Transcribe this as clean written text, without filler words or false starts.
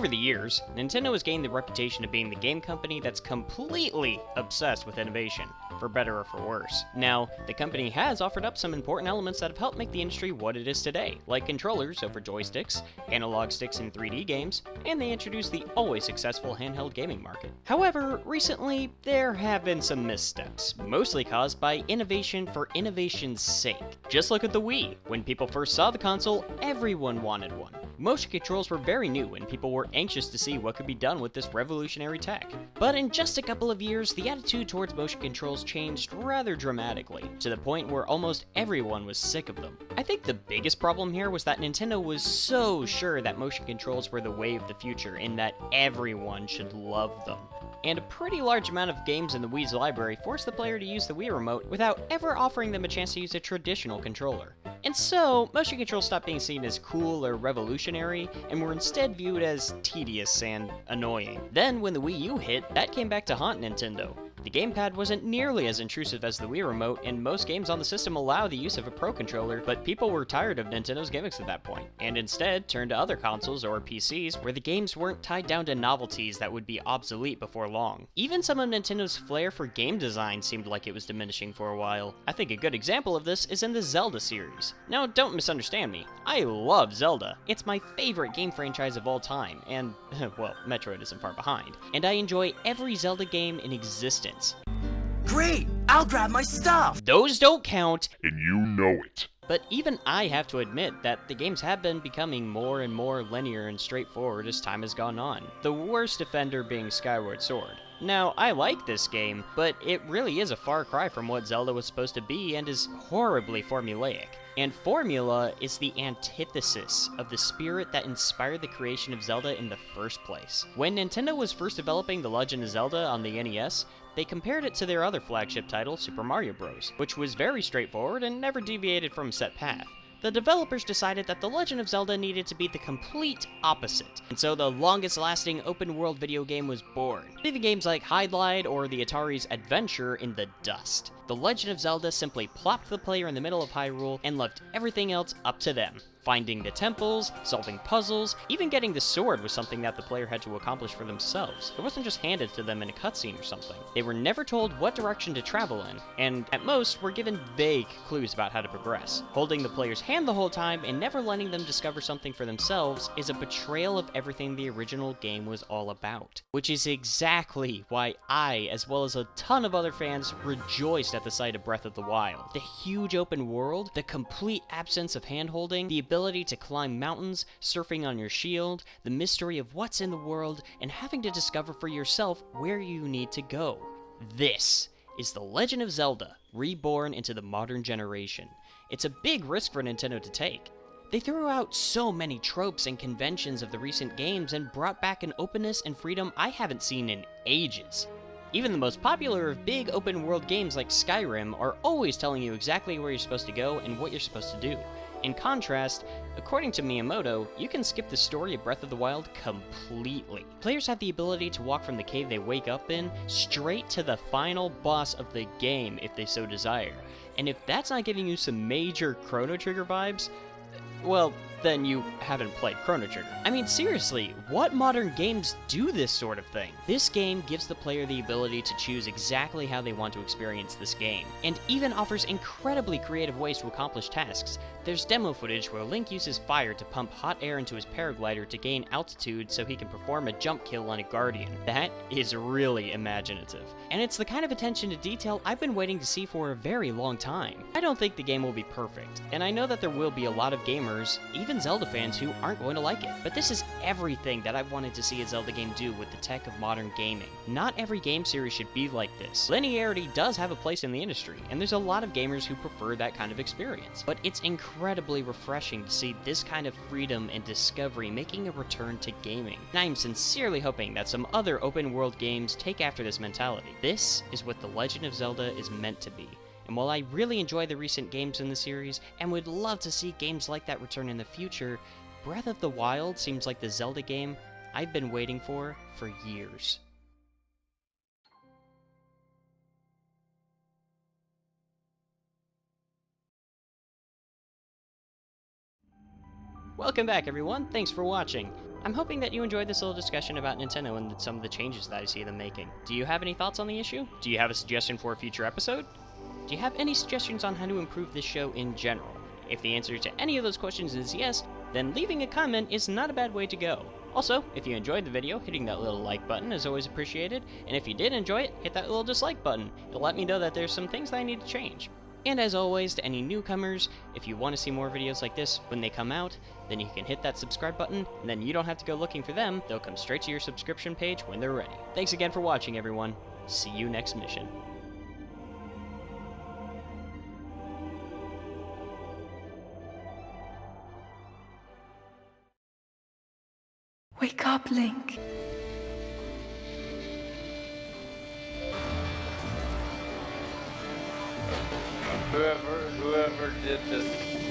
Over the years, Nintendo has gained the reputation of being the game company that's completely obsessed with innovation, for better or for worse. Now, the company has offered up some important elements that have helped make the industry what it is today, like controllers over joysticks, analog sticks in 3D games, and they introduced the always successful handheld gaming market. However, recently, there have been some missteps, mostly caused by innovation for innovation's sake. Just look at the Wii. When people first saw the console, everyone wanted one. Motion controls were very new and people were anxious to see what could be done with this revolutionary tech. But in just a couple of years, the attitude towards motion controls changed rather dramatically, to the point where almost everyone was sick of them. I think the biggest problem here was that Nintendo was so sure that motion controls were the way of the future and that everyone should love them. And a pretty large amount of games in the Wii's library forced the player to use the Wii Remote without ever offering them a chance to use a traditional controller. And so, motion controls stopped being seen as cool or revolutionary, and were instead viewed as tedious and annoying. Then, when the Wii U hit, that came back to haunt Nintendo. The gamepad wasn't nearly as intrusive as the Wii Remote, and most games on the system allow the use of a Pro Controller, but people were tired of Nintendo's gimmicks at that point, and instead turned to other consoles or PCs where the games weren't tied down to novelties that would be obsolete before long. Even some of Nintendo's flair for game design seemed like it was diminishing for a while. I think a good example of this is in the Zelda series. Now, don't misunderstand me. I love Zelda. It's my favorite game franchise of all time, and, well, Metroid isn't far behind. And I enjoy every Zelda game in existence. Great! I'll grab my stuff! Those don't count, And you know it. but even I have to admit that the games have been becoming more and more linear and straightforward as time has gone on. The worst offender being Skyward Sword. Now, I like this game, but it really is a far cry from what Zelda was supposed to be and is horribly formulaic. And formula is the antithesis of the spirit that inspired the creation of Zelda in the first place. When Nintendo was first developing The Legend of Zelda on the NES, they compared it to their other flagship title, Super Mario Bros., which was very straightforward and never deviated from a set path. The developers decided that The Legend of Zelda needed to be the complete opposite, and so the longest-lasting open-world video game was born, leaving games like Hydlide or the Atari's Adventure in the dust. The Legend of Zelda simply plopped the player in the middle of Hyrule and left everything else up to them. Finding the temples, solving puzzles, even getting the sword was something that the player had to accomplish for themselves. It wasn't just handed to them in a cutscene or something. They were never told what direction to travel in, and at most were given vague clues about how to progress. Holding the player's hand the whole time and never letting them discover something for themselves is a betrayal of everything the original game was all about. Which is exactly why I, as well as a ton of other fans, rejoiced at the sight of Breath of the Wild. The huge open world, the complete absence of hand-holding, the ability to climb mountains, surfing on your shield, the mystery of what's in the world, and having to discover for yourself where you need to go. This is The Legend of Zelda, reborn into the modern generation. It's a big risk for Nintendo to take. They threw out so many tropes and conventions of the recent games and brought back an openness and freedom I haven't seen in ages. Even the most popular of big open-world games like Skyrim are always telling you exactly where you're supposed to go and what you're supposed to do. In contrast, according to Miyamoto, you can skip the story of Breath of the Wild completely. Players have the ability to walk from the cave they wake up in straight to the final boss of the game if they so desire. And if that's not giving you some major Chrono Trigger vibes, well, then you haven't played Chrono Trigger. I mean, seriously, what modern games do this sort of thing? This game gives the player the ability to choose exactly how they want to experience this game, and even offers incredibly creative ways to accomplish tasks. There's demo footage where Link uses fire to pump hot air into his paraglider to gain altitude so he can perform a jump kill on a guardian. That is really imaginative. And it's the kind of attention to detail I've been waiting to see for a very long time. I don't think the game will be perfect, and I know that there will be a lot of gamers, even Zelda fans, who aren't going to like it. But this is everything that I've wanted to see a Zelda game do with the tech of modern gaming. Not every game series should be like this. Linearity does have a place in the industry, and there's a lot of gamers who prefer that kind of experience. But it's incredibly refreshing to see this kind of freedom and discovery making a return to gaming. And I am sincerely hoping that some other open world games take after this mentality. This is what The Legend of Zelda is meant to be. And while I really enjoy the recent games in the series, and would love to see games like that return in the future, Breath of the Wild seems like the Zelda game I've been waiting for years. Welcome back, everyone. Thanks for watching. I'm hoping that you enjoyed this little discussion about Nintendo and some of the changes that I see them making. Do you have any thoughts on the issue? Do you have a suggestion for a future episode? Do you have any suggestions on how to improve this show in general? If the answer to any of those questions is yes, then leaving a comment is not a bad way to go. Also, if you enjoyed the video, hitting that little like button is always appreciated, and if you did enjoy it, hit that little dislike button. It'll let me know that there's some things that I need to change. And as always, to any newcomers, if you want to see more videos like this when they come out, then you can hit that subscribe button, and then you don't have to go looking for them, they'll come straight to your subscription page when they're ready. Thanks again for watching, everyone. See you next mission. Wake up, Link. Whoever did this